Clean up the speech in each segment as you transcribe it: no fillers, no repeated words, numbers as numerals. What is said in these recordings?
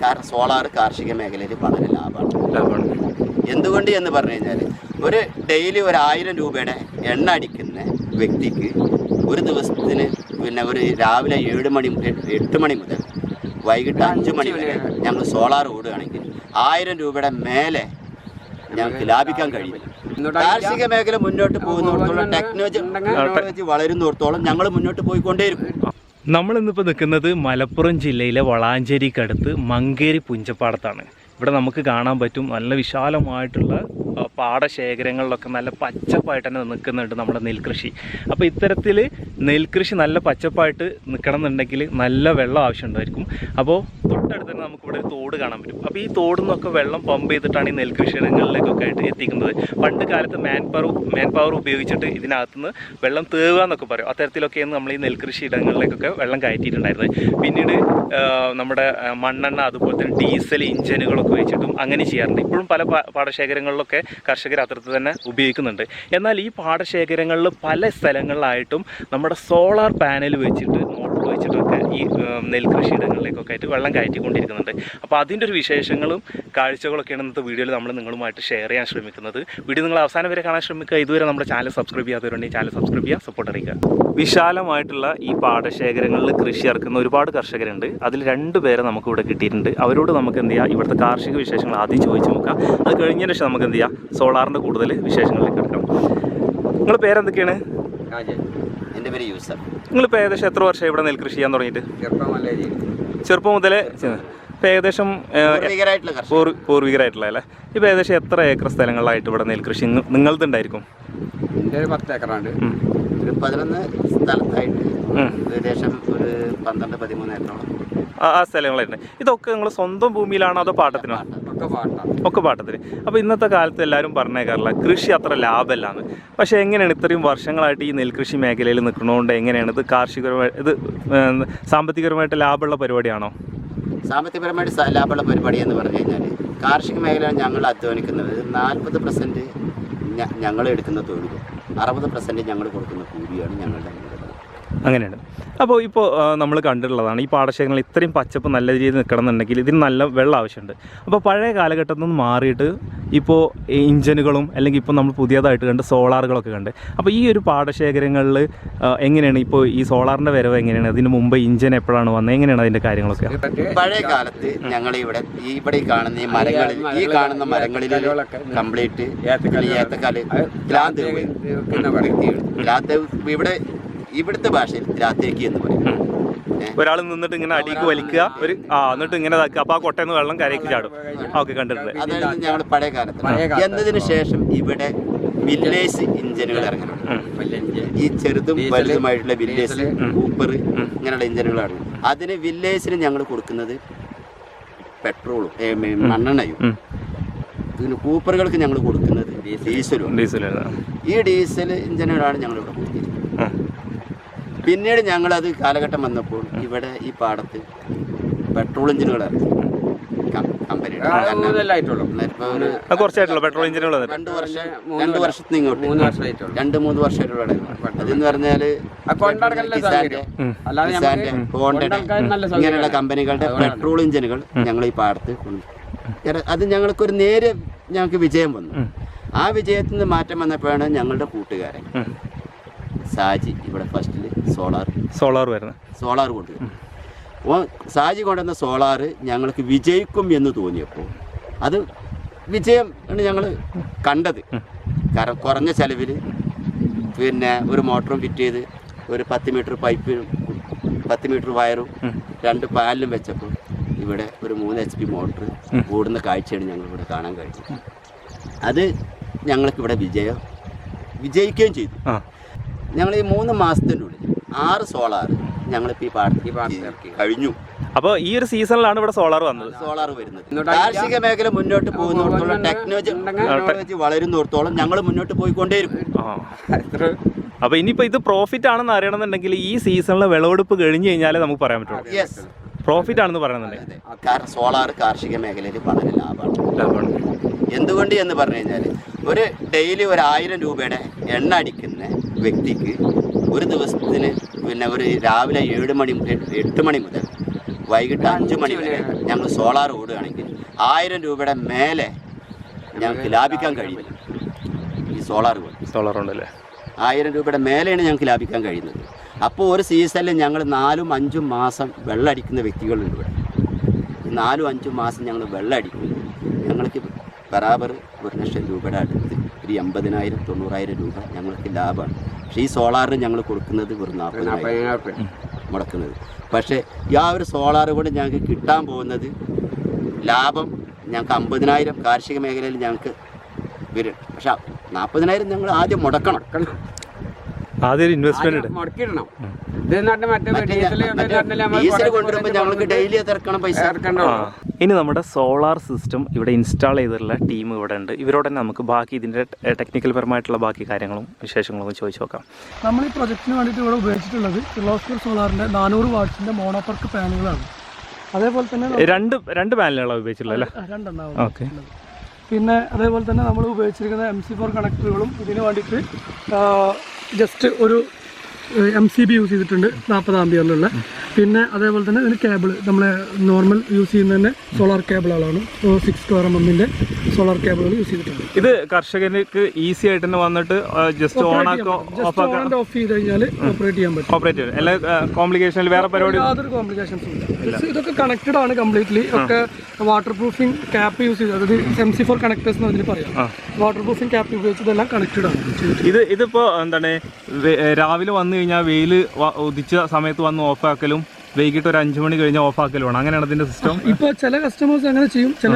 Solar കാർഷിക മേഖലയിൽ വളരെ ലാഭമാണ്. എന്തുകൊണ്ട് എന്ന് പറഞ്ഞു കഴിഞ്ഞാൽ ഒരു ഡെയിലി 1000 രൂപയുടെ എണ്ണ അടിക്കുന്ന വ്യക്തിക്ക് ഒരു ദിവസത്തിന് ഒരു രാവിലെ 8 മണി മുതൽ വൈകിട്ട് 5 മണി വരെ ഞങ്ങൾ സോളാർ ഓടുകയാണെങ്കിൽ 1000 രൂപയുടെ മേലെ ഞങ്ങൾക്ക് ലാഭിക്കാൻ കഴിയും. കാർഷിക മേഖല മുന്നോട്ട് പോകുന്നിടത്തോളം ടെക്നോളജി വളരുന്നിടത്തോളം ഞങ്ങൾ മുന്നോട്ട് പോയിക്കൊണ്ടേയിരിക്കും. നമ്മളിന്നിപ്പോൾ നിൽക്കുന്നത് മലപ്പുറം ജില്ലയിലെ വളാഞ്ചേരിക്കടുത്ത് മങ്കേരി പുഞ്ചപ്പാടത്താണ്. ഇവിടെ നമുക്ക് കാണാൻ പറ്റും നല്ല വിശാലമായിട്ടുള്ള പാടശേഖരങ്ങളിലൊക്കെ നല്ല പച്ചപ്പായിട്ട് തന്നെ നിൽക്കുന്നുണ്ട് നമ്മുടെ നെൽകൃഷി. അപ്പോൾ ഇത്തരത്തിൽ നെൽകൃഷി നല്ല പച്ചപ്പായിട്ട് നിൽക്കണം എന്നുണ്ടെങ്കിൽ നല്ല വെള്ളം ആവശ്യമുണ്ടായിരിക്കും. അപ്പോൾ തൊട്ടടുത്ത് തന്നെ നമുക്കിവിടെ ഒരു തോട് കാണാൻ പറ്റും. അപ്പോൾ ഈ തോടിൽ നിന്നൊക്കെ വെള്ളം പമ്പ് ചെയ്തിട്ടാണ് ഈ നെൽകൃഷിയിടങ്ങളിലേക്കൊക്കെ ആയിട്ട് എത്തിക്കുന്നത്. പണ്ട് കാലത്ത് മാൻ പവർ ഉപയോഗിച്ചിട്ട് ഇതിനകത്തുനിന്ന് വെള്ളം തേവുക എന്നൊക്കെ പറയും. അത്തരത്തിലൊക്കെയാണ് നമ്മൾ ഈ നെൽകൃഷി ഇടങ്ങളിലേക്കൊക്കെ വെള്ളം കയറ്റിയിട്ടുണ്ടായിരുന്നത്. പിന്നീട് നമ്മുടെ മണ്ണെണ്ണ അതുപോലെ തന്നെ ഡീസൽ എഞ്ചിനുകളൊക്കെ വെച്ചിട്ടും അങ്ങനെ ചെയ്യാറുണ്ട്. ഇപ്പോഴും പല പാടശേഖരങ്ങളിലൊക്കെ കർഷകർ അത്തരത്തിൽ തന്നെ ഉപയോഗിക്കുന്നുണ്ട്. എന്നാൽ ഈ പാടശേഖരങ്ങളിൽ പല സ്ഥലങ്ങളിലായിട്ടും നമ്മുടെ സോളാർ പാനൽ വെച്ചിട്ട് മോട്ടോർ വെച്ചിട്ടൊക്കെ ഈ നെൽകൃഷിയിടങ്ങളിലേക്കൊക്കെ ആയിട്ട് വെള്ളം കയറ്റിക്കൊണ്ടിരിക്കുന്നുണ്ട്. അപ്പോൾ അതിൻ്റെ ഒരു വിശേഷങ്ങളും കാഴ്ചകളൊക്കെയാണ് ഇന്നത്തെ വീഡിയോയിൽ നമ്മൾ നിങ്ങളുമായിട്ട് ഷെയർ ചെയ്യാൻ ശ്രമിക്കുന്നത്. വീഡിയോ നിങ്ങൾ അവസാനം വരെ കാണാൻ ശ്രമിക്കുക. ഇതുവരെ നമ്മുടെ ചാനൽ സബ്സ്ക്രൈബ് ചെയ്യാത്തവരുണ്ടെങ്കിൽ ചാനൽ സബ്സ്ക്രൈബ് ചെയ്യുക, സപ്പോർട്ട് അറിയിക്കുക. വിശാലമായിട്ടുള്ള ഈ പാടശേഖരങ്ങളിൽ കൃഷി ഇറക്കുന്ന ഒരുപാട് കർഷകരുണ്ട്. അതിൽ 2 പേരെ നമുക്കിവിടെ കിട്ടിയിട്ടുണ്ട്. അവരോട് നമുക്ക് എന്ത് ചെയ്യാം, ഇവിടുത്തെ കാർഷിക വിശേഷങ്ങൾ ആദ്യം ചോദിച്ചു നോക്കാം. അത് കഴിഞ്ഞതിന് ശേഷം നമുക്ക് എന്ത് ചെയ്യാം, സോളാറിൻ്റെ കൂടുതൽ വിശേഷങ്ങളിലേക്ക് എടുക്കാം. നിങ്ങളുടെ പേരെന്തൊക്കെയാണ്? എൻ്റെ പേര് യൂസഫ്. നിങ്ങളിപ്പോൾ ഏകദേശം എത്ര വർഷം ഇവിടെ നെൽകൃഷി ചെയ്യാൻ തുടങ്ങിയിട്ട്? ചെറുപ്പം മുതലേ ഇപ്പോൾ ഏകദേശം പൂർവികരായിട്ടുള്ള അല്ലേ? ഇപ്പോൾ ഏകദേശം എത്ര ഏക്കർ സ്ഥലങ്ങളിലായിട്ട് ഇവിടെ നെൽകൃഷി നിങ്ങളുണ്ടായിരിക്കും? 10 ഏക്കറുണ്ട്. 11 സ്ഥലത്തായിട്ട് ഏകദേശം 12-13 ഏക്കറോളം ആ സ്ഥലങ്ങളായിട്ട്. ഇതൊക്കെ നിങ്ങൾ സ്വന്തം ഭൂമിയിലാണോ അതോ പാട്ടത്തിനാണ്? ഒക്കെ പാട്ടത്തിന്. അപ്പോൾ ഇന്നത്തെ കാലത്ത് എല്ലാവരും പറഞ്ഞേക്കാറില്ല കൃഷി അത്ര ലാഭമല്ലാന്ന്. പക്ഷേ എങ്ങനെയാണ് ഇത്രയും വർഷങ്ങളായിട്ട് ഈ നെൽകൃഷി മേഖലയിൽ നിൽക്കുന്നതുകൊണ്ട് എങ്ങനെയാണ് ഇത് ഇത് സാമ്പത്തികപരമായിട്ട് ലാഭമുള്ള പരിപാടിയാണോ? സാമ്പത്തികപരമായിട്ട് ലാഭമുള്ള പരിപാടി എന്ന് പറഞ്ഞു കഴിഞ്ഞാൽ കാർഷിക മേഖലയിൽ ഞങ്ങൾ അധ്വാനിക്കുന്നത് 40% ഞങ്ങൾ എടുക്കുന്ന തൊഴിലും 60% ഞങ്ങൾ കൊടുക്കുന്ന കൂലിയാണ് ഞങ്ങളുടെ. അങ്ങനെയാണ്. അപ്പോൾ ഇപ്പോൾ നമ്മൾ കണ്ടിട്ടുള്ളതാണ് ഈ പാടശേഖരങ്ങൾ ഇത്രയും പച്ചപ്പ് നല്ല രീതിയിൽ നിൽക്കണം എന്നുണ്ടെങ്കിൽ ഇതിന് നല്ല വെള്ളം ആവശ്യമുണ്ട്. അപ്പോൾ പഴയ കാലഘട്ടത്തിൽ നിന്ന് മാറിയിട്ട് ഇപ്പോൾ ഇഞ്ചിനുകളും അല്ലെങ്കിൽ ഇപ്പോൾ നമ്മൾ പുതിയതായിട്ട് കണ്ട് സോളാറുകളൊക്കെ കണ്ട്. അപ്പോൾ ഈ ഒരു പാടശേഖരങ്ങളിൽ എങ്ങനെയാണ് ഇപ്പോൾ ഈ സോളാറിൻ്റെ വരവ് എങ്ങനെയാണ്? അതിന് മുമ്പ് ഇഞ്ചിൻ എപ്പോഴാണ് വന്നത്? എങ്ങനെയാണ് അതിൻ്റെ കാര്യങ്ങളൊക്കെ? പഴയ കാലത്ത് ഞങ്ങൾ ഇവിടെ കാണുന്ന ഈ മരങ്ങളിൽ കംപ്ലീറ്റ് ഏത്തക്കാല് ഇവിടുത്തെ ഭാഷയിൽ ത്രാത്തേക്ക് എന്ന് പറയും. ഒരാൾ നിന്നിട്ട് ഇങ്ങനെ അടിക്ക് വലിക്കുക, എന്നിട്ട് ഇങ്ങനെ ഇതാക്കുക. അപ്പോൾ ആ കൊട്ടയിൽ നിന്ന് വെള്ളം കരയ്ക്ക് ചാടും. ഓക്കെ, കണ്ടിട്ടുണ്ട്. അതായത് ഞങ്ങൾ പഴയ കാലത്ത് എന്നതിന് ശേഷം ഇവിടെ വില്ലേജ് ഇഞ്ചിനുകൾ ഇറങ്ങുന്നുണ്ട്. ഈ ചെറുതും വലുതുമായിട്ടുള്ള വില്ലേജ് കൂപ്പർ ഇങ്ങനെയുള്ള ഇഞ്ചിനുകളാണ്. അതിന് വില്ലേജിന് ഞങ്ങൾ കൊടുക്കുന്നത് പെട്രോളും മണ്ണെണ്ണയും. പിന്നെ കൂപ്പറുകൾക്ക് ഞങ്ങൾ കൊടുക്കുന്നത് ഡീസലും. ഈ ഡീസൽ ഇഞ്ചിനുകളാണ് ഞങ്ങളിവിടെ കൊടുത്തിരിക്കുന്നത്. പിന്നീട് ഞങ്ങളത് കാലഘട്ടം വന്നപ്പോൾ ഇവിടെ ഈ പാടത്ത് പെട്രോൾ ഇഞ്ചിനുകളാണ് കമ്പനിയുടെ. പെട്രോൾ എഞ്ചിനുകൾ 2 വർഷത്തിന് ഇങ്ങോട്ട് 2-3 വർഷമായിട്ടുള്ള അതെന്ന് പറഞ്ഞാല് ഹോണ്ടയുടെ ഇങ്ങനെയുള്ള കമ്പനികളുടെ പെട്രോൾ ഇഞ്ചിനുകൾ ഞങ്ങൾ ഈ പാടത്ത് അത് ഞങ്ങൾക്കൊരു ഞങ്ങൾക്ക് വിജയം വന്നു. ആ വിജയത്തിൽ നിന്ന് മാറ്റം വന്നപ്പോഴാണ് ഞങ്ങളുടെ കൂട്ടുകാരൻ സാജി ഇവിടെ ഫസ്റ്റിൽ സോളാർ കൊണ്ടുവരും. അപ്പോൾ സാജി കൊണ്ടുവന്ന സോളാർ ഞങ്ങൾക്ക് വിജയിക്കും എന്ന് തോന്നിയപ്പോൾ അത് വിജയം ആണ് ഞങ്ങൾ കണ്ടത്. കാരണം കുറഞ്ഞ ചെലവിൽ പിന്നെ ഒരു മോട്ടറും ഫിറ്റ് ചെയ്ത് ഒരു 10 മീറ്റർ പൈപ്പും 10 മീറ്റർ വയറും 2 പാനലും വെച്ചപ്പോൾ ഇവിടെ ഒരു 3 HP മോട്ടർ ഓടുന്ന കാഴ്ചയാണ് ഞങ്ങളിവിടെ കാണാൻ കഴിഞ്ഞത്. അത് ഞങ്ങൾക്കിവിടെ വിജയിക്കുകയും ചെയ്തു. ഞങ്ങൾ ഈ 3 മാസത്തിനുള്ളിൽ 6 സോളാർ ഞങ്ങളിപ്പോൾ ഈ പാടത്ത് കഴിഞ്ഞു. അപ്പോൾ ഈ ഒരു സീസണിലാണ് ഇവിടെ സോളാർ വരുന്നത്. കാർഷിക മേഖല മുന്നോട്ട് പോകുന്നിടത്തോളം ടെക്നോളജി വളരുന്നിടത്തോളം ഞങ്ങൾ മുന്നോട്ട് പോയിക്കൊണ്ടേയിരിക്കും. അപ്പോൾ ഇനിയിപ്പോൾ ഇത് പ്രോഫിറ്റ് ആണെന്ന് അറിയണമെന്നുണ്ടെങ്കിൽ ഈ സീസണിലെ വിളവെടുപ്പ് കഴിഞ്ഞ് കഴിഞ്ഞാലേ നമുക്ക് പറയാൻ പറ്റുള്ളൂ. യെസ്, പ്രോഫിറ്റ് ആണെന്ന് പറയുന്നുണ്ട്. കാരണം സോളാർ കാർഷിക മേഖലയിൽ വളരെ ലാഭമാണ്. എന്തുകൊണ്ട് എന്ന് പറഞ്ഞു കഴിഞ്ഞാൽ ഒരു ഡെയിലി 1000 രൂപയുടെ എണ്ണ അടിക്കുന്ന വ്യക്തിക്ക് ഒരു ദിവസത്തിന് ഒരു രാവിലെ 8 മണി മുതൽ വൈകിട്ട് 5 മണി വരെ ഞങ്ങൾ സോളാർ ഓടുകയാണെങ്കിൽ 1000 രൂപയുടെ മേലെ ഞങ്ങൾക്ക് ലാഭിക്കാൻ കഴിയും. ഈ സോളാർ ഉണ്ടല്ലേ 1000 രൂപയുടെ മേലെയാണ് ഞങ്ങൾക്ക് ലാഭിക്കാൻ കഴിയുന്നത്. അപ്പോൾ ഒരു സീസണിൽ ഞങ്ങൾ 4-5 മാസം വെള്ളം അടിക്കുന്ന വ്യക്തികളുണ്ട് ഇവിടെ. 4-5 മാസം ഞങ്ങൾ വെള്ളം അടിക്കുന്നു. ഞങ്ങൾക്ക് ബറാബർ 1 ലക്ഷം രൂപയുടെ അടുത്ത് ഒരു 80,000-90,000 രൂപ ഞങ്ങൾക്ക് ലാഭമാണ്. പക്ഷേ ഈ സോളാറിന് ഞങ്ങൾ കൊടുക്കുന്നത് വെറും 40,000 മുടക്കുന്നത്. പക്ഷേ ആ ഒരു സോളാർ കൊണ്ട് ഞങ്ങൾക്ക് കിട്ടാൻ പോകുന്നത് ലാഭം ഞങ്ങൾക്ക് 50,000 കാർഷിക മേഖലയിൽ ഞങ്ങൾക്ക് വരും. പക്ഷെ 40,000 ഞങ്ങൾ ആദ്യം മുടക്കണം. ആദ്യം ഇൻവെസ്റ്റ്മെന്റ് മുടക്കിടണം. ഡീസൽ കൊണ്ടുവരുമ്പോൾ ഞങ്ങൾക്ക് ഡെയിലി ഇറക്കണം പൈസ. ഇനി നമ്മുടെ സോളാർ സിസ്റ്റം ഇവിടെ ഇൻസ്റ്റാൾ ചെയ്തിട്ടുള്ള ടീം ഇവിടെ ഉണ്ട്. ഇവരോട് തന്നെ നമുക്ക് ബാക്കി ഇതിൻ്റെ ടെക്നിക്കൽ പരമായിട്ടുള്ള ബാക്കി കാര്യങ്ങളും വിശേഷങ്ങളും ചോദിച്ചു നോക്കാം. നമ്മൾ ഈ പ്രൊജക്റ്റിന് വേണ്ടിയിട്ട് ഇവിടെ ഉപയോഗിച്ചിട്ടുള്ളത് കിർലോസ്കർ സോളാറിൻ്റെ 400 വാട്ട്സിൻ്റെ മോണോപർക്ക് പാനലുകളാണ്. അതേപോലെ തന്നെ രണ്ട് പാനലുകളാണ് ഉപയോഗിച്ചിട്ടുള്ളത് അല്ലേ? 2 എണ്ണമാണ്. ഓക്കെ. പിന്നെ അതേപോലെ തന്നെ നമ്മൾ ഉപയോഗിച്ചിരിക്കുന്ന MC4 കണക്ടറുകളും ഇതിന് വേണ്ടിയിട്ട് ജസ്റ്റ് ഒരു MCB യൂസ് ചെയ്തിട്ടുണ്ട് 40 ആംപിയറിലുള്ള. പിന്നെ അതേപോലെ തന്നെ ഇതിന് കേബിൾ നമ്മളെ നോർമൽ യൂസ് ചെയ്യുന്ന തന്നെ സോളാർ കേബിളുകളാണ്. 612mm സോളാർ കേബിളുകൾ യൂസ് ചെയ്തിട്ടുണ്ട്. ഇത് കർഷകർക്ക് ഈസി ആയിട്ട് തന്നെ വന്നിട്ട് ജസ്റ്റ് ഓൺ ഓഫ് ചെയ്ത് കഴിഞ്ഞാൽ ഓപ്പറേറ്റ് ചെയ്യാൻ പറ്റും. ഓപ്പറേറ്റ് ചെയ്യാൻ എല്ലാ കോംപ്ലിക്കേഷനിൽ വേറെ പരിപാടി യാതൊരു കോംപ്ലിക്കേഷൻസും ഇല്ല. ഇതൊക്കെ കണക്റ്റഡ് ആണ് കംപ്ലീറ്റ്ലി. ഒക്കെ വാട്ടർ പ്രൂഫിംഗ് ക്യാപ്പ് യൂസ് ചെയ്ത്, അതായത് MC4 കണക്ടേഴ്സ് എന്ന് അതിൽ പറയാം. വാട്ടർ പ്രൂഫിംഗ് ക്യാപ്പ് ഉപയോഗിച്ചതെല്ലാം കണക്റ്റഡ് ആണ്. ഇതിപ്പോ എന്താണ് രാവിലെ വന്നു കഴിഞ്ഞാൽ വെയിൽ ഉദിച്ച സമയത്ത് വന്ന് ഓഫാക്കലും വൈകിട്ട് ഒരു 5 മണി കഴിഞ്ഞാൽ ഓഫാക്കലുമാണ്. അങ്ങനെയാണ് ഇതിന്റെ സിസ്റ്റം. ഇപ്പോൾ ചില കസ്റ്റമേഴ്സ് അങ്ങനെ ചെയ്യും, ചില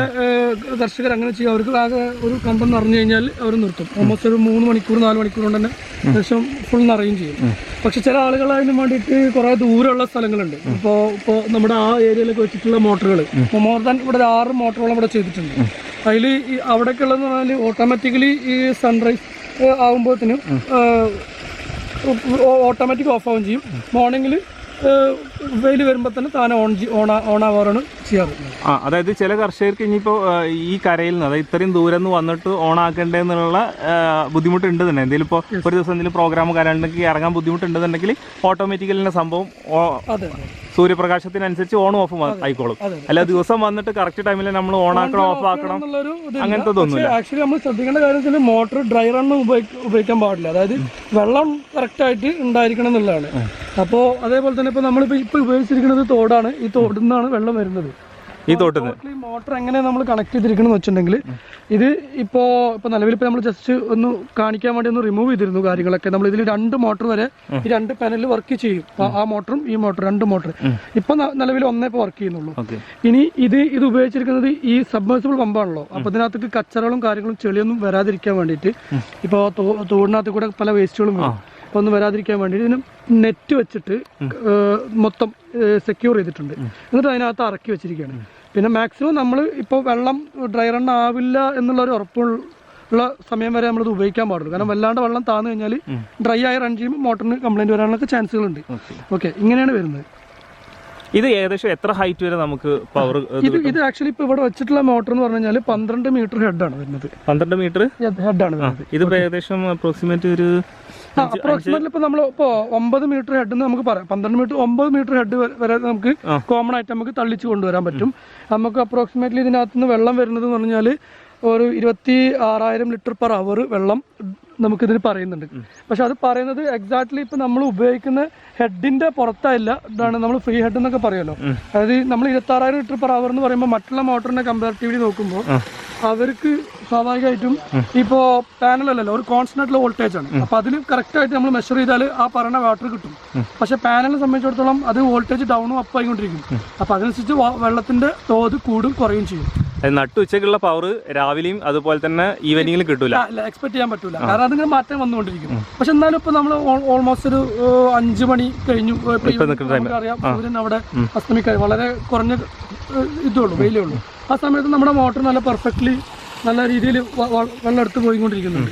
കർഷകർ അങ്ങനെ ചെയ്യും. അവർക്ക് ആകെ ഒരു കണ്ടം നിറഞ്ഞു കഴിഞ്ഞാൽ അവർ നിർത്തും. ഓൾമോസ്റ്റ് ഒരു 3 മണിക്കൂർ 4 മണിക്കൂർ കൊണ്ട് തന്നെ ഏകദേശം ഫുൾ നിറയും ചെയ്യും. പക്ഷെ ചില ആളുകൾ അതിന് വേണ്ടിയിട്ട് കുറേ ദൂരമുള്ള സ്ഥലങ്ങളുണ്ട്. ഇപ്പോൾ നമ്മുടെ ആ ഏരിയയിലൊക്കെ വെച്ചിട്ടുള്ള മോട്ടറുകൾ മോർ ദാൻ ഇവിടെ ഒരു 6 മോട്ടറുകളും ഇവിടെ ചെയ്തിട്ടുണ്ട്. അതിൽ അവിടെയൊക്കെ ഉള്ളതെന്ന് പറഞ്ഞാൽ ഓട്ടോമാറ്റിക്കലി ഈ സൺറൈസ് ആകുമ്പോഴത്തേനും ഓട്ടോമാറ്റിക് ഓഫ് ആവുകയും ചെയ്യും. മോർണിംഗിൽ വെയിൽ വരുമ്പോൾ തന്നെ താനെ ഓൺ ആവാറാണ് ചെയ്യാറ്. അതായത് ചില കർഷകർക്ക് ഇനിയിപ്പോൾ ഈ കരയിൽ നിന്ന്, അതായത് ഇത്രയും ദൂരം നിന്ന് വന്നിട്ട് ഓൺ ആക്കേണ്ടതെന്നുള്ള ബുദ്ധിമുട്ടുണ്ട് തന്നെ. എന്തെങ്കിലും ഇപ്പോൾ ഒരു ദിവസം എന്തെങ്കിലും പ്രോഗ്രാം കാര്യങ്ങളുണ്ടെങ്കിൽ ഇറങ്ങാൻ ബുദ്ധിമുട്ടുണ്ടെന്നുണ്ടെങ്കിൽ ഓട്ടോമാറ്റിക്കലി സംഭവം സൂര്യപ്രകാശത്തിനനുസരിച്ച് ഓൺ ഓഫ് ആയിക്കോളും. അല്ല ദിവസം വന്നിട്ട് കറക്റ്റ് ടൈമിൽ നമ്മൾ ഓൺ ആക്കണം ഓഫ് ആക്കണം അങ്ങനത്തെ തോന്നുന്നു. ആക്ച്വലി നമ്മൾ ശ്രദ്ധിക്കേണ്ട കാര്യത്തിൽ മോട്ടർ ഡ്രൈ റണ്ണ് ഉപയോഗിക്കാൻ പാടില്ല. അതായത് വെള്ളം കറക്റ്റായിട്ട് ഉണ്ടായിരിക്കണം എന്നുള്ളതാണ്. അപ്പോൾ അതേപോലെ തന്നെ ഇപ്പോൾ നമ്മളിപ്പോൾ ഉപയോഗിച്ചിരിക്കുന്നത് തോടാണ്. ഈ തോടിൽ നിന്നാണ് വെള്ളം വരുന്നത്. ഈ തോട്ടിൽ മോട്ടർ എങ്ങനെ നമ്മൾ കണക്ട് ചെയ്തിരിക്കണമെന്ന് വെച്ചിട്ടുണ്ടെങ്കിൽ, ഇത് ഇപ്പോൾ നിലവിൽ നമ്മൾ ജസ്റ്റ് ഒന്ന് കാണിക്കാൻ വേണ്ടി ഒന്ന് റിമൂവ് ചെയ്തിരുന്നു കാര്യങ്ങളൊക്കെ. നമ്മൾ ഇതിൽ 2 മോട്ടർ വരെ ഈ 2 പാനലിൽ വർക്ക് ചെയ്യും. ആ മോട്ടറും ഈ മോട്ടർ 2 മോട്ടർ ഇപ്പൊ നിലവിൽ ഒന്നേ ഇപ്പോൾ വർക്ക് ചെയ്യുന്നുള്ളൂ. ഇനി ഇത് ഉപയോഗിച്ചിരിക്കുന്നത് ഈ സബ്മേഴ്സിബിൾ പമ്പാണല്ലോ. അപ്പൊ ഇതിനകത്തേക്ക് കച്ചറകളും കാര്യങ്ങളും ചെളിയൊന്നും വരാതിരിക്കാൻ വേണ്ടിയിട്ട്, ഇപ്പോൾ തോടിനകത്ത് കൂടെ പല വേസ്റ്റുകളും അപ്പോൾ ഒന്നും വരാതിരിക്കാൻ വേണ്ടിയിട്ട് ഇതിന് നെറ്റ് വെച്ചിട്ട് മൊത്തം സെക്യൂർ ചെയ്തിട്ടുണ്ട്. എന്നിട്ട് അതിനകത്ത് ഇറക്കി വെച്ചിരിക്കുകയാണ്. പിന്നെ മാക്സിമം നമ്മൾ ഇപ്പോൾ വെള്ളം ഡ്രൈ റൺ ആവില്ല എന്നുള്ളൊരു ഉറപ്പുള്ള സമയം വരെ നമ്മളിത് ഉപയോഗിക്കാൻ പാടുള്ളൂ. കാരണം വല്ലാണ്ട് വെള്ളം താന്നു കഴിഞ്ഞാൽ ഡ്രൈ ആയി റൺ ചെയ്യുമ്പോൾ മോട്ടറിന് കംപ്ലൈൻറ്റ് വരാനൊക്കെ ചാൻസുകളുണ്ട്. ഓക്കെ, ഇങ്ങനെയാണ് വരുന്നത്. ഇത് ഏകദേശം എത്ര ഹൈറ്റ് വരെ നമുക്ക് പവർ? ഇത് ആക്ച്വലി ഇപ്പോൾ ഇവിടെ വെച്ചിട്ടുള്ള മോട്ടർ എന്ന് പറഞ്ഞു കഴിഞ്ഞാൽ 12 മീറ്റർ ഹെഡാണ് വരുന്നത്. 12 മീറ്റർ ഹെഡാണ് വരുന്നത്. ഇതിപ്പോൾ ഏകദേശം അപ്രോക്സിമേറ്റ് ഒരു അപ്രോക്സിമേറ്റ്ലി ഇപ്പോൾ നമ്മൾ ഇപ്പോൾ 9 മീറ്റർ ഹെഡ് എന്ന് നമുക്ക് പറയാം. 12 മീറ്റർ 9 മീറ്റർ ഹെഡ് വരെ നമുക്ക് കോമൺ ആയിട്ട് നമുക്ക് തള്ളിച്ച് കൊണ്ടുവരാൻ പറ്റും. നമുക്ക് അപ്രോക്സിമേറ്റ്ലി ഇതിനകത്ത് നിന്ന് വെള്ളം വരുന്നത് എന്ന് പറഞ്ഞാൽ ഒരു 26,000 ലിറ്റർ പെർ അവർ വെള്ളം നമുക്കിതിന് പറയുന്നുണ്ട്. പക്ഷെ അത് പറയുന്നത് എക്സാക്ട്ലി ഇപ്പം നമ്മൾ ഉപയോഗിക്കുന്ന ഹെഡിന്റെ പുറത്തായില്ല. ഇതാണ് നമ്മൾ ഫ്രീ ഹെഡ് എന്നൊക്കെ പറയുമല്ലോ. അതായത് നമ്മൾ 26,000 ലിറ്റർ പെർ അവർ എന്ന് പറയുമ്പോൾ മറ്റുള്ള മോട്ടറിനെ കമ്പാരിറ്റീവ്ലി നോക്കുമ്പോൾ അവർക്ക് സ്വാഭാവികമായിട്ടും ഇപ്പോൾ പാനലല്ലല്ലോ, ഒരു കോൺസ്റ്റന്റ് വോൾട്ടേജ് ആണ്. അപ്പൊ അതിൽ കറക്റ്റ് ആയിട്ട് നമ്മൾ മെഷർ ചെയ്താൽ ആ പറയുന്ന വാട്ടർ കിട്ടും. പക്ഷെ പാനലിനെ സംബന്ധിച്ചിടത്തോളം അത് വോൾട്ടേജ് ഡൗണും അപ്പ് ആയിക്കൊണ്ടിരിക്കും. അപ്പൊ അതനുസരിച്ച് വെള്ളത്തിന്റെ തോത് കൂടും കുറയും ചെയ്യും. നട്ടുച്ചയ്ക്കുള്ള പവർ രാവിലെയും അതുപോലെ തന്നെ ഈവനിങ്ങിലും കിട്ടൂല, എക്സ്പെക്ട് ചെയ്യാൻ പറ്റൂല. കാരണം അതിങ്ങനെ മാറ്റം വന്നുകൊണ്ടിരിക്കും. പക്ഷെ എന്നാലും ഇപ്പൊ നമ്മൾ ഓൾമോസ്റ്റ് ഒരു 5 മണി കഴിഞ്ഞു അറിയാം, സൂര്യൻ അവിടെ അസ്തമിക്കാൻ വളരെ കുറഞ്ഞ ഇതുള്ളൂ, വെയിലേ ഉള്ളൂ. ആ സമയത്ത് നമ്മുടെ മോട്ടർ നല്ല പെർഫെക്റ്റ്ലി നല്ല രീതിയിൽ വെള്ളം എടുത്ത് പോയിക്കൊണ്ടിരിക്കുന്നുണ്ട്.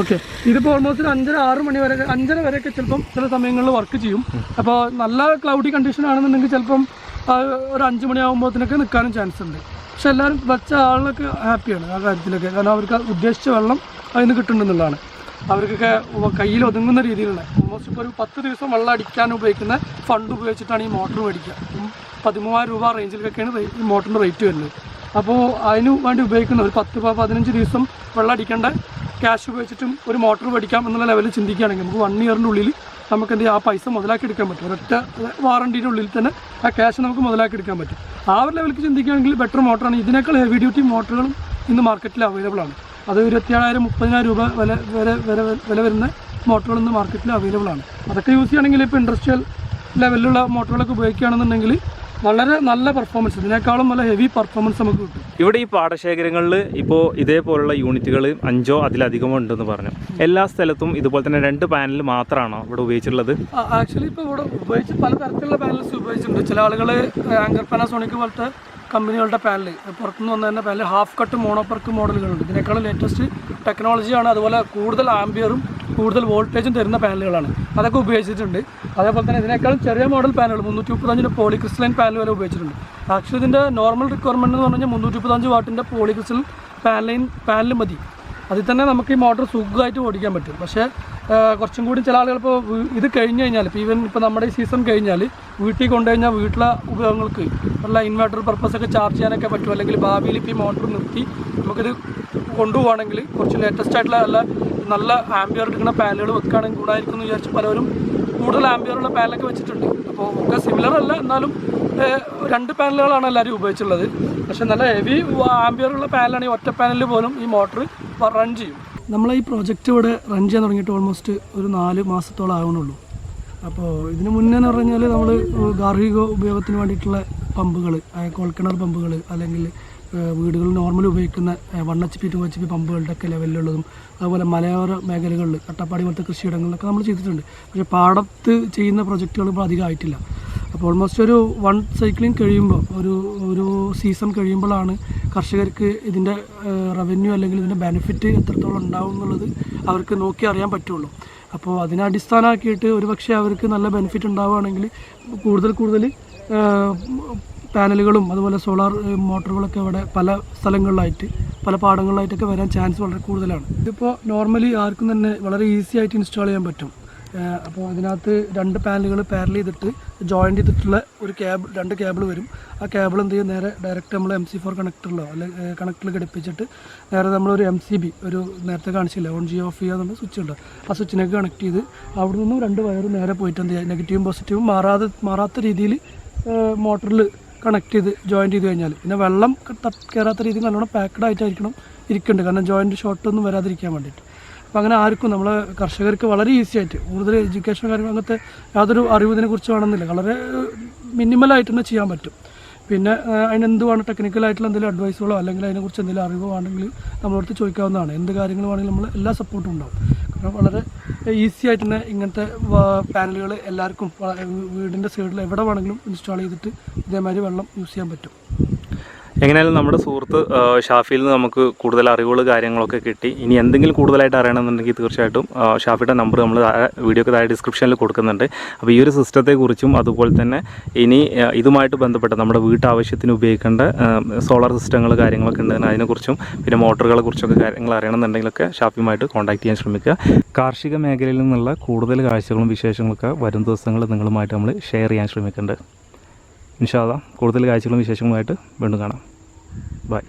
ഓക്കെ, ഇതിപ്പോൾ ഓൾമോസ്റ്റ് 5:30-6 മണി വരെ 5:30 വരെയൊക്കെ ചിലപ്പം ചില സമയങ്ങളിൽ വർക്ക് ചെയ്യും. അപ്പോൾ നല്ല ക്ലൗഡി കണ്ടീഷൻ ആണെന്നുണ്ടെങ്കിൽ ചിലപ്പം ഒരു 5 മണിയാകുമ്പോഴത്തേനൊക്കെ നിൽക്കാനും ചാൻസ് ഉണ്ട്. പക്ഷെ എല്ലാവരും വെച്ച ആളുകളൊക്കെ ഹാപ്പിയാണ് ആ കാര്യത്തിലൊക്കെ. കാരണം അവർക്ക് ഉദ്ദേശിച്ച വെള്ളം അതിന് കിട്ടുന്നുണ്ടെന്നുള്ളതാണ്. അവർക്കൊക്കെ കയ്യിൽ ഒതുങ്ങുന്ന രീതിയിലുള്ള ഓൾമോസ്റ്റ് ഇപ്പോൾ ഒരു 10 ദിവസം വെള്ളം അടിക്കാൻ ഉപയോഗിക്കുന്ന ഫണ്ട് ഉപയോഗിച്ചിട്ടാണ് ഈ മോട്ടർ മേടിക്കുക. 13,000 രൂപ റേഞ്ചിലേക്കൊക്കെയാണ് ഈ മോട്ടറിൻ്റെ റേറ്റ് വരുന്നത്. അപ്പോൾ അതിന് വേണ്ടി ഉപയോഗിക്കുന്ന ഒരു 10-15 ദിവസം വെള്ളം അടിക്കേണ്ട ക്യാഷ് ഉപയോഗിച്ചിട്ടും ഒരു മോട്ടർ മേടിക്കാം എന്നുള്ള ലെവലിൽ ചിന്തിക്കുകയാണെങ്കിൽ നമുക്ക് 1 ഇയറിൻ്റെ ഉള്ളിൽ നമുക്ക് എന്ത് ആ പൈസ മുതലാക്കി എടുക്കാൻ പറ്റും. ഒരൊറ്റ വാറണ്ടിയുടെ ഉള്ളിൽ തന്നെ ആ ക്യാഷ് നമുക്ക് മുതലാക്കി എടുക്കാൻ പറ്റും. ആ ഒരു ലെവലിലേക്ക് ചിന്തിക്കുകയാണെങ്കിൽ ബെറ്റർ മോട്ടറാണ്. ഇതിനേക്കാൾ ഹെവി ഡ്യൂട്ടി മോട്ടറുകളും ഇന്ന് മാർക്കറ്റിൽ അവൈലബിൾ ആണ്. അത് 27,000-30,000 രൂപ വില വരുന്ന മോട്ടറുകൾ ഇന്ന് മാർക്കറ്റിൽ അവൈലബിൾ ആണ്. അതൊക്കെ യൂസ് ചെയ്യുകയാണെങ്കിൽ ഇപ്പോൾ ഇൻഡസ്ട്രിയൽ ലെവലിലുള്ള മോട്ടറുകളൊക്കെ ഉപയോഗിക്കുകയാണെന്നുണ്ടെങ്കിൽ വളരെ നല്ല പെർഫോമൻസ്, ഇതിനേക്കാളും നല്ല ഹെവി പെർഫോമൻസ് നമുക്ക് കിട്ടും. ഇവിടെ ഈ പാടശേഖരങ്ങളിൽ ഇപ്പോൾ ഇതേപോലുള്ള യൂണിറ്റുകൾ 5 അതിലധികമോ ഉണ്ടെന്ന് പറഞ്ഞു. എല്ലാ സ്ഥലത്തും ഇതുപോലെ തന്നെ 2 പാനൽ മാത്രമാണോ ഇവിടെ ഉപയോഗിച്ചിട്ടുള്ളത്? ആക്ച്വലി ഇപ്പോൾ ഇവിടെ ഉപയോഗിച്ച് പല തരത്തിലുള്ള പാനൽസ് ഉപയോഗിച്ചിട്ടുണ്ട്. ചില ആളുകൾ ആങ്കർ പാനാസോണിക് പോലത്തെ കമ്പനികളുടെ പാനൽ, പുറത്തുനിന്ന് വന്ന തന്നെ പാനൽ ഹാഫ് കട്ട് മോണോപർക്ക് മോഡലുകളുണ്ട്. ഇതിനേക്കാളും ലേറ്റസ്റ്റ് ടെക്നോളജിയാണ്. അതുപോലെ കൂടുതൽ ആംബിയറും കൂടുതൽ വോൾട്ടേജും തരുന്ന പാനലുകളാണ്, അതൊക്കെ ഉപയോഗിച്ചിട്ടുണ്ട്. അതേപോലെ തന്നെ ഇതിനേക്കാളും ചെറിയ മോഡൽ പാനലുകൾ 335 പോളിക്രിസ്റ്റലൈൻ പാനൽ വരെ ഉപയോഗിച്ചിട്ടുണ്ട്. ആക്ച്വലി ഇതിൻ്റെ നോർമൽ റിക്വയർമെൻറ്റ് എന്ന് പറഞ്ഞാൽ 335 വാട്ടിൻ്റെ പോളിക്രിസ്റ്റൽ പാനൽ മതി. അതിൽ തന്നെ നമുക്ക് ഈ മോട്ടർ സുഖമായിട്ട് ഓടിക്കാൻ പറ്റും. പക്ഷേ കുറച്ചും കൂടി ചില ആളുകൾ ഇപ്പോൾ ഇത് കഴിഞ്ഞ് കഴിഞ്ഞാൽ ഇപ്പോൾ നമ്മുടെ ഈ സീസൺ കഴിഞ്ഞാൽ വീട്ടിൽ കൊണ്ടുകഴിഞ്ഞാൽ വീട്ടിലെ ഉപയോഗങ്ങൾക്ക് ഉള്ള ഇൻവെർട്ടർ പർപ്പസൊക്കെ ചാർജ് ചെയ്യാനൊക്കെ പറ്റും. അല്ലെങ്കിൽ ഭാവിയിൽ ഇപ്പോൾ ഈ മോട്ടർ നിർത്തി നമുക്കിത് കൊണ്ടുപോകുകയാണെങ്കിൽ കുറച്ച് ലേറ്റസ്റ്റ് ആയിട്ടുള്ള നല്ല ആംബിയർ എടുക്കുന്ന പാനലുകൾ വെക്കുകയാണെങ്കിൽ കൂടായിരിക്കും എന്ന് വിചാരിച്ച് പലരും കൂടുതൽ ആംബിയറുള്ള പാനലൊക്കെ വെച്ചിട്ടുണ്ട്. അപ്പോൾ ഒക്കെ സിമിലർ അല്ല, എന്നാലും 2 പാനലുകളാണ് എല്ലാവരും ഉപയോഗിച്ചുള്ളത്. പക്ഷേ നല്ല ഹെവി ആംബിയറുള്ള പാനലാണെങ്കിൽ ഒറ്റ പാനലിൽ പോലും ഈ മോട്ടർ റൺ ചെയ്യും. നമ്മളെ ഈ പ്രോജക്റ്റ് ഇവിടെ റൺ ചെയ്യാൻ തുടങ്ങിയിട്ട് ഓൾമോസ്റ്റ് ഒരു 4 മാസത്തോളം ആവണുള്ളൂ. അപ്പോൾ ഇതിന് മുന്നേ എന്ന് പറഞ്ഞാൽ നമ്മൾ ഗാർഹിക ഉപയോഗത്തിന് വേണ്ടിയിട്ടുള്ള പമ്പുകൾ, കുഴൽക്കിണർ പമ്പുകൾ, അല്ലെങ്കിൽ വീടുകളിൽ നോർമൽ ഉപയോഗിക്കുന്ന 1 HP 2 HP പമ്പുകളുടെ ഒക്കെ ലെവലിലുള്ളതും, അതുപോലെ മലയോര മേഖലകളിൽ അട്ടപ്പാടി പോലത്തെ കൃഷിയിടങ്ങളിലൊക്കെ നമ്മൾ ചെയ്തിട്ടുണ്ട്. പക്ഷേ പാടത്ത് ചെയ്യുന്ന പ്രൊജക്റ്റുകൾ ഇപ്പോൾ അധികം ആയിട്ടില്ല. അപ്പോൾ ഓൾമോസ്റ്റ് ഒരു 1 സൈക്ലിംഗ് കഴിയുമ്പോൾ, ഒരു സീസൺ കഴിയുമ്പോഴാണ് കർഷകർക്ക് ഇതിൻ്റെ റവന്യൂ അല്ലെങ്കിൽ ഇതിൻ്റെ ബെനിഫിറ്റ് എത്രത്തോളം ഉണ്ടാവും എന്നുള്ളത് അവർക്ക് നോക്കി അറിയാൻ പറ്റുള്ളൂ. അപ്പോൾ അതിനെ അടിസ്ഥാനമാക്കിയിട്ട് ഒരുപക്ഷെ അവർക്ക് നല്ല ബെനിഫിറ്റ് ഉണ്ടാവുകയാണെങ്കിൽ കൂടുതൽ പാനലുകളും അതുപോലെ സോളാർ മോട്ടറുകളൊക്കെ ഇവിടെ പല സ്ഥലങ്ങളിലായിട്ട് പല പാടങ്ങളിലായിട്ടൊക്കെ വരാൻ ചാൻസ് വളരെ കൂടുതലാണ്. ഇതിപ്പോൾ നോർമലി ആർക്കും തന്നെ വളരെ ഈസി ആയിട്ട് ഇൻസ്റ്റാൾ ചെയ്യാൻ പറ്റും. അപ്പോൾ അതിനകത്ത് 2 പാനലുകൾ പാരൽ ചെയ്തിട്ട് ജോയിൻ്റ് ചെയ്തിട്ടുള്ള ഒരു 2 കേബിൾ വരും. ആ കേബിൾ എന്ത് ചെയ്യും, നേരെ ഡയറക്റ്റ് നമ്മൾ MC4 കണക്ടറിലോ അല്ലെങ്കിൽ കണക്ടറിൽ ഘടിപ്പിച്ചിട്ട് നേരെ നമ്മളൊരു MCB, ഒരു നേരത്തെ കാണിച്ചില്ല ഓൺ ചെയ്യുക ഓഫ് ചെയ്യുക എന്നുള്ള സ്വിച്ച് ഉണ്ട്, ആ സ്വിച്ചിനൊക്കെ കണക്ട് ചെയ്ത് അവിടെ നിന്നും 2 വയറും നേരെ പോയിട്ട് എന്ത് ചെയ്യുക, നെഗറ്റീവും പോസിറ്റീവും മാറാത്ത രീതിയിൽ മോട്ടറിൽ കണക്ട് ചെയ്ത് ജോയിൻ്റ് ചെയ്ത് കഴിഞ്ഞാൽ പിന്നെ വെള്ളം കയറാത്ത രീതിയിൽ നല്ലോണം പാക്ക്ഡ് ആയിട്ടായിരിക്കണം ഇരിക്കുന്നുണ്ട്. കാരണം ജോയിൻ്റ് ഷോർട്ടൊന്നും വരാതിരിക്കാൻ വേണ്ടിയിട്ട്. അപ്പോൾ അങ്ങനെ ആർക്കും നമ്മളെ കർഷകർക്ക് വളരെ ഈസി ആയിട്ട് കൂടുതൽ എഡ്യൂക്കേഷൻ കാര്യങ്ങൾ അങ്ങനത്തെ യാതൊരു അറിവ് ഇതിനെക്കുറിച്ച് വേണമെന്നില്ല, വളരെ മിനിമലായിട്ട് തന്നെ ചെയ്യാൻ പറ്റും. പിന്നെ അതിനെന്തുവാണ് ടെക്നിക്കലായിട്ടുള്ള എന്തെങ്കിലും അഡ്വൈസുകളോ അല്ലെങ്കിൽ അതിനെക്കുറിച്ച് എന്തെങ്കിലും അറിവോ ആണെങ്കിൽ നമ്മളടുത്ത് ചോദിക്കാവുന്നതാണ്. എന്ത് കാര്യങ്ങൾ വേണമെങ്കിലും നമ്മൾ എല്ലാ സപ്പോർട്ടും ഉണ്ടാവും. കാരണം വളരെ ഈസി ആയിട്ട് തന്നെ ഇങ്ങനത്തെ പാനലുകൾ എല്ലാവർക്കും വീടിൻ്റെ സൈഡിൽ എവിടെ വേണമെങ്കിലും ഇൻസ്റ്റാൾ ചെയ്തിട്ട് ഇതേമാതിരി വെള്ളം യൂസ് ചെയ്യാൻ പറ്റും. എങ്ങനെയായാലും നമ്മുടെ സുഹൃത്ത് ഷാഫിയിൽ നിന്ന് നമുക്ക് കൂടുതൽ അറിവുകൾ കാര്യങ്ങളൊക്കെ കിട്ടി. ഇനി എന്തെങ്കിലും കൂടുതലായിട്ട് അറിയണമെന്നുണ്ടെങ്കിൽ തീർച്ചയായിട്ടും ഷാഫിയുടെ നമ്പർ നമ്മൾ വീഡിയോക്ക് താഴെ ഡിസ്ക്രിപ്ഷനിൽ കൊടുക്കുന്നുണ്ട്. അപ്പോൾ ഈ ഒരു സിസ്റ്റത്തെക്കുറിച്ചും അതുപോലെ തന്നെ ഇനി ഇതുമായിട്ട് ബന്ധപ്പെട്ട നമ്മുടെ വീട്ടാവശ്യത്തിന് ഉപയോഗിക്കേണ്ട സോളാർ സിസ്റ്റങ്ങൾ കാര്യങ്ങളൊക്കെ ഉണ്ടെങ്കിൽ അതിനെക്കുറിച്ചും പിന്നെ മോട്ടറുകളെ കുറിച്ചൊക്കെ കാര്യങ്ങൾ അറിയണമെന്നുണ്ടെങ്കിലൊക്കെ ഷാഫിയുമായിട്ട് കോൺടാക്ട് ചെയ്യാൻ ശ്രമിക്കുക. കാർഷിക മേഖലയിൽ നിന്നുള്ള കൂടുതൽ കാഴ്ചകളും വിശേഷങ്ങളൊക്കെ വരും ദിവസങ്ങളിൽ നിങ്ങളുമായിട്ട് നമ്മൾ ഷെയർ ചെയ്യാൻ ശ്രമിക്കുന്നുണ്ട്. ഇൻഷാ അല്ലാഹ് കൂടുതൽ കാഴ്ചകളും വിശേഷങ്ങളുമായിട്ട് വീണ്ടും കാണാം. ബൈ.